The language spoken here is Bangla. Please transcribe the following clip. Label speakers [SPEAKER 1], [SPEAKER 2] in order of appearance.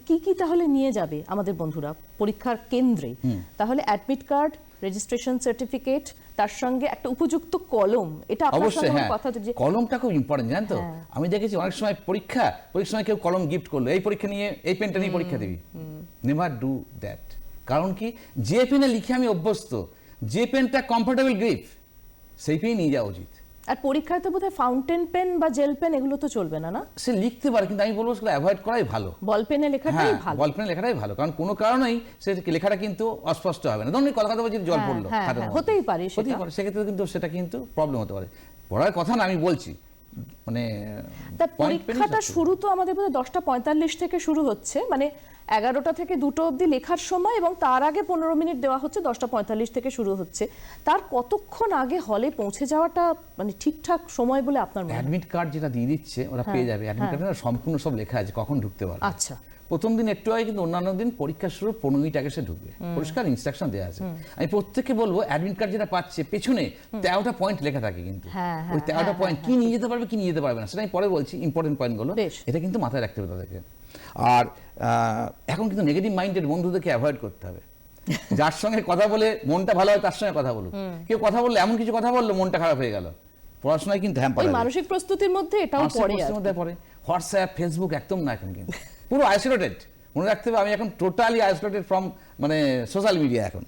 [SPEAKER 1] কি কি তাহলে নিয়ে যাবে আমাদের বন্ধুরা পরীক্ষার কেন্দ্রে? তাহলে অ্যাডমিট কার্ড, রেজিস্ট্রেশন সার্টিফিকেট, তার সঙ্গে একটা উপযুক্ত কলম, এটা আপনার সঙ্গে আমার কথা। যে
[SPEAKER 2] কলমটা খুব ইম্পর্টেন্ট, জানেন তো? আমি দেখেছি অনেক সময় পরীক্ষার সময় কেউ কলম গিফট করলো, এই পরীক্ষা নিয়ে এই পেনটা নিয়ে পরীক্ষা দিবি। Never do that. কারণ কি, যে পেনে লিখে আমি অভ্যস্ত, যে পেনটা কমফোর্টেবল গ্রিপ, সেই পেন নিয়ে যাওয়া উচিত।
[SPEAKER 1] আর পরীক্ষায় তো বোধহয় ফাউন্টেন পেন বা জেল পেন এগুলো তো চলবে না, না?
[SPEAKER 2] সে লিখতে পারে, কিন্তু আমি বলবো সেগুলো অ্যাভয়েড করাই ভালো।
[SPEAKER 1] বল পেনে লেখাটাই ভালো।
[SPEAKER 2] বল পেনে লেখাটাই ভালো, কারণ কোনো কারণেই সে লেখাটা কিন্তু অস্পষ্ট হবে না। ধরুন কলকাতা বলছি জল পড়লো,
[SPEAKER 1] হতেই পারে,
[SPEAKER 2] সেক্ষেত্রে কিন্তু সেটা কিন্তু প্রবলেম হতে পারে। পড়ার কথা না, আমি বলছি মানে
[SPEAKER 1] পরীক্ষাটা শুরু তো আমাদের বোধহয় 10:45 থেকে শুরু হচ্ছে, মানে 11টা থেকে 2টো অবধি লেখার সময়, এবং তার আগে 15 মিনিট দেওয়া হচ্ছে। 10:45 থেকে শুরু হচ্ছে। তার কতক্ষণ আগে হলে পৌঁছে যাওয়াটা মানে ঠিকঠাক সময় বলে আপনার মনে হয়?
[SPEAKER 2] অ্যাডমিট কার্ড যেটা দিয়ে দিচ্ছে ওরা পেয়ে যাবে। অ্যাডমিট কার্ডে সম্পূর্ণ সব লেখা আছে কখন ঢুকতে পারবে।
[SPEAKER 1] আচ্ছা,
[SPEAKER 2] প্রথম দিন একটু হয়, কিন্তু অন্যান্য দিন পরীক্ষা শুরু 15 মিনিট আগে সে ঢুকবে। পরিষ্কার ইনস্ট্রাকশন দেওয়া আছে। আমি প্রত্যেককে বলবো, অ্যাডমিট কার্ড যেটা পাচ্ছে পেছনে 13টা পয়েন্ট লেখা থাকে, কিন্তু ওই 13টা পয়েন্ট কি নিয়ে যেতে পারবে কি নিয়ে যেতে পারবে না সেটা আমি পরে বলছি। ইম্পর্টেন্ট পয়েন্টগুলো এটা কিন্তু মাথায় রাখতে হবে তাদেরকে। আর এখন কিন্তু নেগেটিভ মাইন্ডেড বন্ধুদেরকে অ্যাভয়েড করতে হবে। যার সঙ্গে কথা বলে মনটা ভালো হয় তার সঙ্গে কথা বলুন। কেউ কথা বললে, এমন কিছু কথা বললো মনটা খারাপ হয়ে গেল, পড়াশোনায় কিন্তু হ্যাম্পার হবে।
[SPEAKER 1] মানসিক প্রস্তুতির মধ্যে এটাও পড়ে।
[SPEAKER 2] হোয়াটসঅ্যাপ, ফেসবুক একদম না, এখন কিন্তু পুরো আইসোলেটেড। মনে রাখতে হবে, আমি এখন টোটালি আইসোলেটেড ফ্রম মানে সোশ্যাল মিডিয়া এখন।